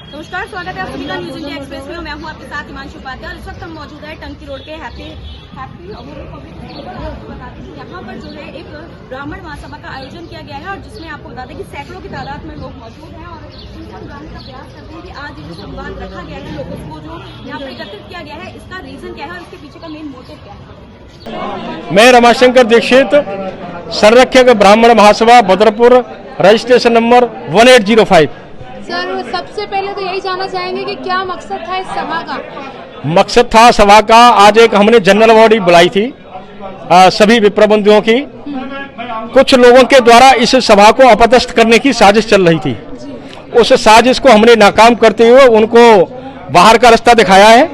नमस्कार, स्वागत है आप सभी का न्यूज इंडिया एक्सप्रेस में। मैं हूं आपके साथ हिमांशु उपाध्याय और इस वक्त हम मौजूद है टंकी रोड के हैप्पी यहाँ पर जो है एक ब्राह्मण महासभा का आयोजन किया गया है और जिसमें आपको बता दें कि सैकड़ों की तादाद में लोग मौजूद हैं और इनको जानने का प्रयास करते हैं कि आज जो संवाद रखा गया है लोगों को जो यहाँ पर एकत्रित किया गया है, इसका रीजन क्या है और इसके पीछे का मेन मोटिव क्या है। मैं रमाशंकर दीक्षित, संरक्षक ब्राह्मण महासभा बदरपुर, रजिस्ट्रेशन नंबर 1805। सर, सबसे पहले तो यही जानना चाहेंगे कि क्या मकसद था इस सभा का? मकसद था सभा का, आज एक हमने जनरल बॉडी बुलाई थी सभी विप्रबंधियों की। कुछ लोगों के द्वारा इस सभा को अपदस्थ करने की साजिश चल रही थी। उस साजिश को हमने नाकाम करते हुए उनको बाहर का रास्ता दिखाया है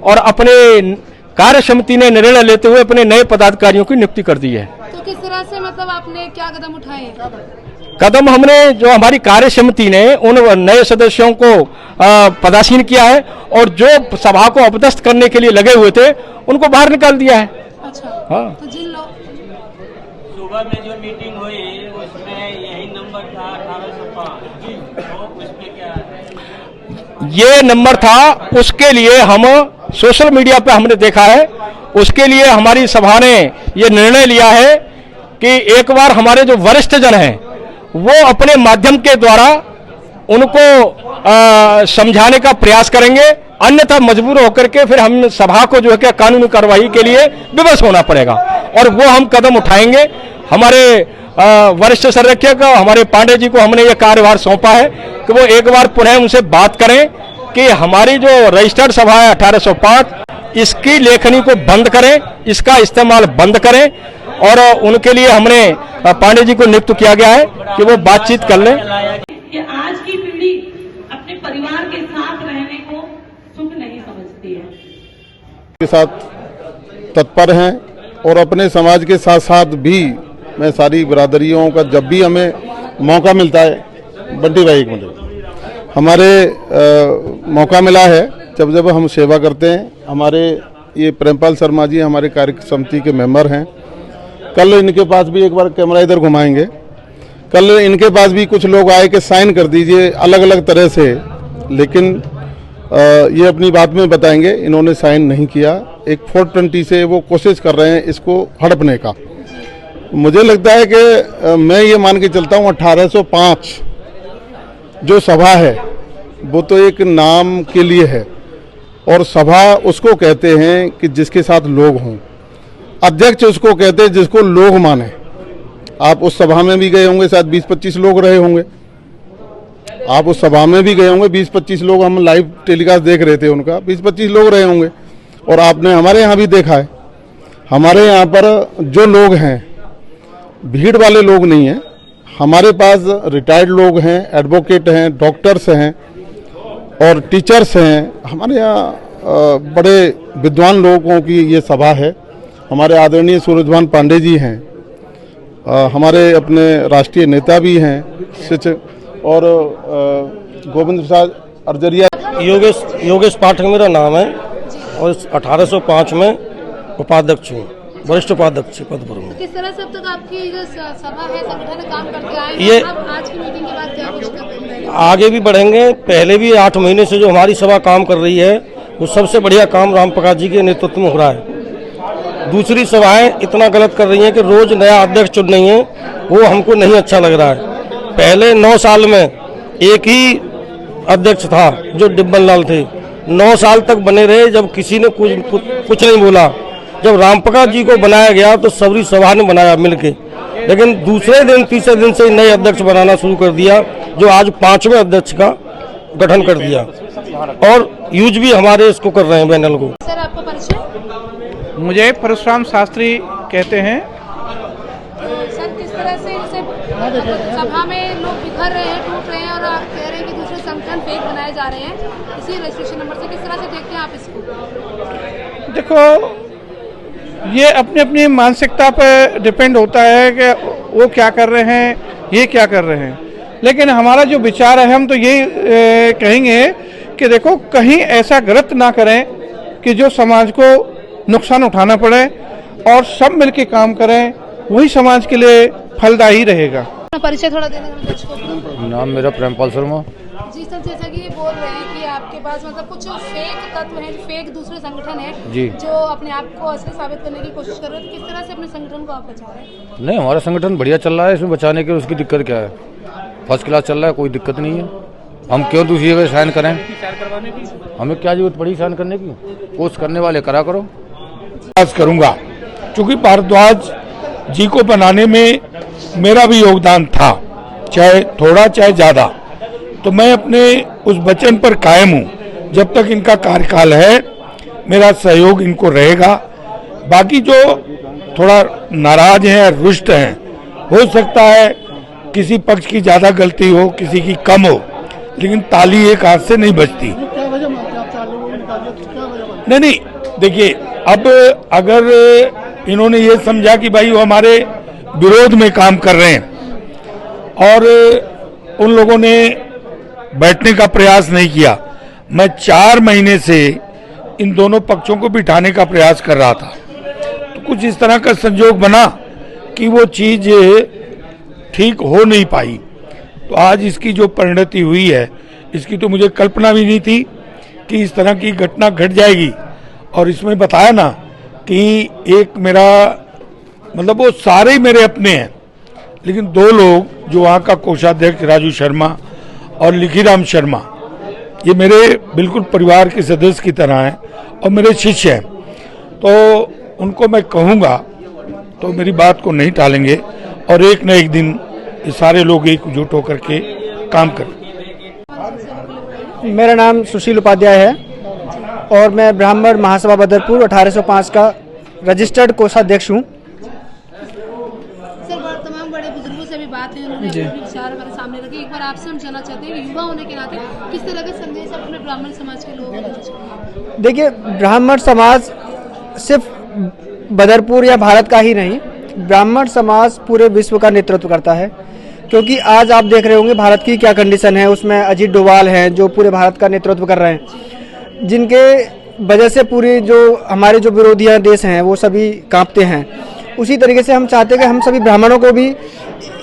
और अपने कार्य समिति ने निर्णय लेते हुए अपने नए पदाधिकारियों की नियुक्ति कर दी है। तो किस तरह से मतलब आपने क्या कदम उठाए हैं? कदम हमने जो हमारी कार्य समिति ने उन नए सदस्यों को पदासीन किया है और जो सभा को अपदस्थ करने के लिए लगे हुए थे उनको बाहर निकाल दिया है। अच्छा, हाँ। तो जिन लोग सुबह में जो मीटिंग हुई उसमें यही नंबर था 1805, तो उसमें क्या है? ये नंबर था, उसके लिए हम सोशल मीडिया पे हमने देखा है, उसके लिए हमारी सभा ने ये निर्णय लिया है कि एक बार हमारे जो वरिष्ठ जन हैं वो अपने माध्यम के द्वारा उनको समझाने का प्रयास करेंगे, अन्यथा मजबूर होकर के फिर हम सभा को जो है कि कानूनी कार्रवाई के लिए विवश होना पड़ेगा और वो हम कदम उठाएंगे। हमारे वरिष्ठ संरक्षक हमारे पांडे जी को हमने ये कार्यभार सौंपा है कि वो एक बार पुनः उनसे बात करें कि हमारी जो रजिस्टर्ड सभा है 1805 इसकी लेखनी को बंद करें, इसका इस्तेमाल बंद करें और उनके लिए हमने पांडे जी को नियुक्त किया गया है कि वो बातचीत कर लें। कि आज की पीढ़ी अपने परिवार के साथ रहने को सुख नहीं समझती है, के साथ तत्पर हैं और अपने समाज के साथ साथ भी मैं सारी बिरादरियों का जब भी हमें मौका मिलता है, बंटी भाई एक मिनट, हमारे मौका मिला है जब हम सेवा करते हैं। हमारे ये प्रेमपाल शर्मा जी हमारे कार्य समिति के मेंबर हैं। कल इनके पास भी एक बार कैमरा इधर घुमाएंगे, कल इनके पास भी कुछ लोग आए कि साइन कर दीजिए अलग अलग तरह से, लेकिन ये अपनी बात में बताएंगे, इन्होंने साइन नहीं किया। एक 420 से वो कोशिश कर रहे हैं इसको हड़पने का। मुझे लगता है कि मैं ये मान के चलता हूँ 1805 जो सभा है वो तो एक नाम के लिए है और सभा उसको कहते हैं कि जिसके साथ लोग हों, अध्यक्ष उसको कहते हैं जिसको लोग माने। आप उस सभा में भी गए होंगे, शायद 20-25 लोग रहे होंगे, आप उस सभा में भी गए होंगे, 20-25 लोग, हम लाइव टेलीकास्ट देख रहे थे उनका, 20-25 लोग रहे होंगे। और आपने हमारे यहाँ भी देखा है, हमारे यहाँ पर जो लोग हैं भीड़ वाले लोग नहीं हैं, हमारे पास रिटायर्ड लोग हैं, एडवोकेट हैं, डॉक्टर्स हैं और टीचर्स हैं। हमारे यहाँ बड़े विद्वान लोगों की ये सभा है। हमारे आदरणीय सूरजभान पांडे जी हैं, हमारे अपने राष्ट्रीय नेता भी हैं और गोविंद प्रसाद अर्जरिया। योगेश पाठक मेरा नाम है और 1805 में उपाध्यक्ष हूँ, वरिष्ठ उपाध्यक्ष पद पर हूँ। किस तरह से अब तक आपकी जो सभा है संगठन काम करके आए हैं, ये अब आज की मीटिंग के बाद क्या कुछ कर रहे हैं? आगे भी बढ़ेंगे। पहले भी 8 महीने से जो हमारी सभा काम कर रही है वो सबसे बढ़िया काम राम प्रकाश जी के नेतृत्व में हो रहा है। दूसरी सभाएं इतना गलत कर रही हैं कि रोज नया अध्यक्ष चुन रही हैं, वो हमको नहीं अच्छा लग रहा है। पहले 9 साल में एक ही अध्यक्ष था जो डिब्बन लाल थे, 9 साल तक बने रहे, जब किसी ने कुछ नहीं बोला। जब राम प्रकाश जी को बनाया गया तो सबरी सभा ने बनाया मिलके, लेकिन दूसरे दिन तीसरे दिन से नए अध्यक्ष बनाना शुरू कर दिया, जो आज 5वें अध्यक्ष का गठन कर दिया और यूज भी हमारे इसको कर रहे हैं पैनल को। सर, आपका परिचय? मुझे परशुराम शास्त्री कहते हैं। सर, किस तरह से जैसे सभा में लोग बिखर रहे हैं, टूट रहे हैं और आप कह रहे हैं कि दूसरे संगठन फेक बनाए जा रहे हैं इसी रजिस्ट्रेशन नंबर से, किस तरह से देखते हैं आप इसको? देखो, ये अपनी अपनी मानसिकता पर डिपेंड होता है कि वो क्या कर रहे हैं, ये क्या कर रहे हैं। लेकिन हमारा जो विचार है, हम तो यही कहेंगे कि देखो कहीं ऐसा गलत ना करें कि जो समाज को नुकसान उठाना पड़े और सब मिलके काम करें, वही समाज के लिए फलदायी रहेगा। परिचय थोड़ा देना दर्शकों को। नाम मेरा प्रेमपाल शर्मा। जी सर, जैसा कि ये बोल रहे हैं कि आपके पास मतलब कुछ फेक तत्व हैं, फेक दूसरे संगठन है जी, जो अपने आप को असली साबित करने की कोशिश कर रहे हैं, तो किस तरह से अपने संगठन को आप बचा रहे हैं? नहीं हमारा संगठन बढ़िया चल रहा है, इसमें बचाने की उसकी दिक्कत क्या है? फर्स्ट क्लास चल रहा है, कोई दिक्कत नहीं है। हम क्यों दूसरी जगह साइन करें? हमें क्या जरूरत पड़ी साइन करने की? कोर्स करने वाले करा करो। करूंगा क्योंकि भारद्वाज जी को बनाने में मेरा भी योगदान था, चाहे थोड़ा चाहे ज्यादा, तो मैं अपने उस वचन पर कायम हूं। जब तक इनका कार्यकाल है मेरा सहयोग इनको रहेगा। बाकी जो थोड़ा नाराज हैं, रुष्ट हैं, हो सकता है किसी पक्ष की ज्यादा गलती हो, किसी की कम हो, लेकिन ताली एक हाथ से नहीं बजती। नहीं, देखिए अब अगर इन्होंने ये समझा कि भाई वो हमारे विरोध में काम कर रहे हैं और उन लोगों ने बैठने का प्रयास नहीं किया, मैं 4 महीने से इन दोनों पक्षों को बिठाने का प्रयास कर रहा था, तो कुछ इस तरह का संजोग बना कि वो चीज ठीक हो नहीं पाई। तो आज इसकी जो परिणति हुई है, इसकी तो मुझे कल्पना भी नहीं थी कि इस तरह की घटना घट जाएगी। और इसमें बताया ना कि एक मेरा मतलब वो सारे ही मेरे अपने हैं, लेकिन 2 लोग जो वहाँ का कोषाध्यक्ष राजू शर्मा और लिखीराम शर्मा, ये मेरे बिल्कुल परिवार के सदस्य की तरह हैं और मेरे शिष्य हैं। तो उनको मैं कहूँगा तो मेरी बात को नहीं टालेंगे और एक न एक दिन ये सारे लोग एकजुट होकर के काम करें। मेरा नाम सुशील उपाध्याय है और मैं ब्राह्मण महासभा बदरपुर 1805 का रजिस्टर्ड कोषाध्यक्ष हूँ। सर, तमाम बड़े बुजुर्गों से भी बात हुई, उन्होंने अपने विचार हमारे सामने रखे। एक बार आपसे हम जानना चाहते हैं कि युवा होने के नाते किस तरह का संदेश अपने ब्राह्मण समाज के लोगों को देना चाहिए? देखिए, ब्राह्मण समाज सिर्फ बदरपुर या भारत का ही नहीं, ब्राह्मण समाज पूरे विश्व का नेतृत्व करता है। क्योंकि आज आप देख रहे होंगे भारत की क्या कंडीशन है, उसमें अजीत डोभाल हैं जो पूरे भारत का नेतृत्व कर रहे हैं, जिनके वजह से पूरी जो हमारे जो विरोधी देश हैं वो सभी कांपते हैं। उसी तरीके से हम चाहते हैं कि हम सभी ब्राह्मणों को भी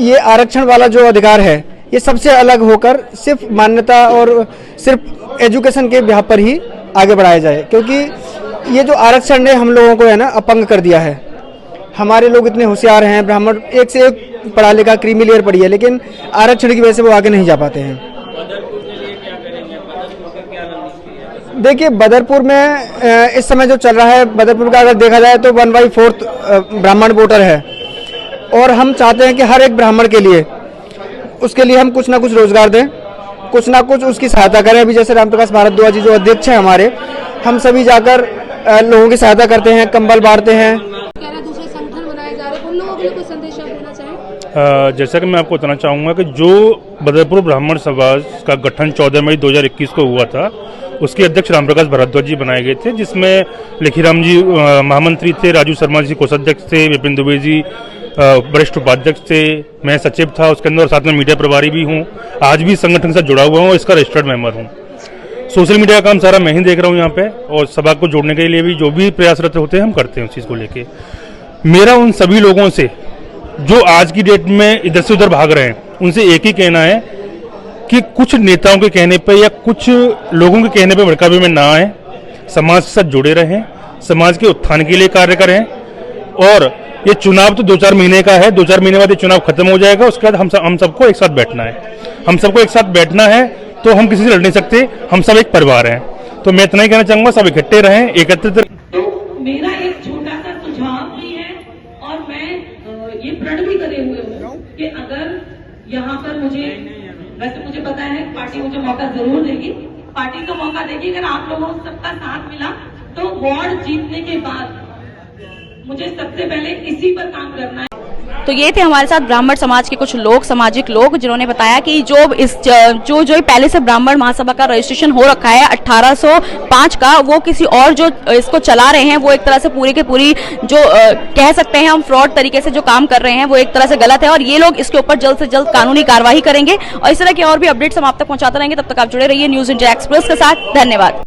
ये आरक्षण वाला जो अधिकार है, ये सबसे अलग होकर सिर्फ मान्यता और सिर्फ एजुकेशन के बिहाफ पर ही आगे बढ़ाया जाए। क्योंकि ये जो आरक्षण ने हम लोगों को है ना अपंग कर दिया है। हमारे लोग इतने होशियार हैं, ब्राह्मण एक से एक पढ़ा लिखा क्रीमी लेयर पढ़ी है, लेकिन आरक्षण की वजह से वो आगे नहीं जा पाते हैं। देखिए, बदरपुर में इस समय जो चल रहा है, बदरपुर का अगर देखा जाए तो 1/4 ब्राह्मण वोटर है और हम चाहते हैं कि हर एक ब्राह्मण के लिए उसके लिए हम कुछ ना कुछ रोजगार दें, कुछ ना कुछ उसकी सहायता करें। अभी जैसे रामप्रकाश भारद्वाज जी जो अध्यक्ष हैं हमारे, हम सभी जाकर लोगों की सहायता करते हैं, कंबल बांटते हैं। दूसरे संगठन बनाए जा रहे हैं, उन लोगों के लिए कोई संदेश आप देना चाहें? जैसा कि मैं आपको बताना चाहूँगा कि जो बदरपुर ब्राह्मण समाज का गठन 14 मई 2021 को हुआ था, उसके अध्यक्ष रामप्रकाश भारद्वाज जी बनाए गए थे, जिसमें लिखीराम जी महामंत्री थे, राजू शर्मा जी कोषाध्यक्ष थे, विपिन दुबे जी वरिष्ठ उपाध्यक्ष थे, मैं सचिव था उसके अंदर और साथ में मीडिया प्रभारी भी हूँ। आज भी संगठन के साथ जुड़ा हुआ हूँ, इसका रजिस्टर्ड मेंबर हूँ। सोशल मीडिया का काम सारा मैं ही देख रहा हूँ यहाँ पे, और सभा को जोड़ने के लिए भी जो भी प्रयासरत होते हैं हम करते हैं उस चीज़ को लेके। मेरा उन सभी लोगों से जो आज की डेट में इधर से उधर भाग रहे हैं, उनसे एक ही कहना है कि कुछ नेताओं के कहने पे या कुछ लोगों के कहने पे भड़कावे में ना आए, समाज के साथ जुड़े रहें, समाज के उत्थान के लिए कार्य करें। और ये चुनाव तो 2-4 महीने का है, 2-4 महीने बाद ये चुनाव खत्म हो जाएगा, उसके बाद हम सबको एक साथ बैठना है। हम सबको एक साथ बैठना है तो हम किसी से लड़ नहीं सकते, हम सब एक परिवार हैं। तो मैं इतना ही कहना चाहूँगा, सब इकट्ठे रहें, एकत्रित। तो मेरा एक छोटा सा सुझाव भी है और मैं ये प्रण भी करे हुए हूँ कि अगर यहाँ पर मुझे पता है पार्टी मुझे मौका जरूर देगी, पार्टी को मौका देगी। अगर आप लोगों को सबका साथ मिला तो वार्ड जीतने के बाद मुझे सबसे पहले इसी पर काम करना है। तो ये थे हमारे साथ ब्राह्मण समाज के कुछ लोग, सामाजिक लोग, जिन्होंने बताया कि जो पहले से ब्राह्मण महासभा का रजिस्ट्रेशन हो रखा है 1805 का, वो किसी और जो इसको चला रहे हैं, वो एक तरह से पूरी के पूरी जो कह सकते हैं हम फ्रॉड तरीके से जो काम कर रहे हैं, वो एक तरह से गलत है और ये लोग इसके ऊपर जल्द से जल्द कानूनी कार्रवाई करेंगे। और इस तरह के और भी अपडेट्स हम आप तक पहुंचाते रहेंगे। तब तक आप जुड़े रहिए न्यूज इंडिया एक्सप्रेस के साथ। धन्यवाद।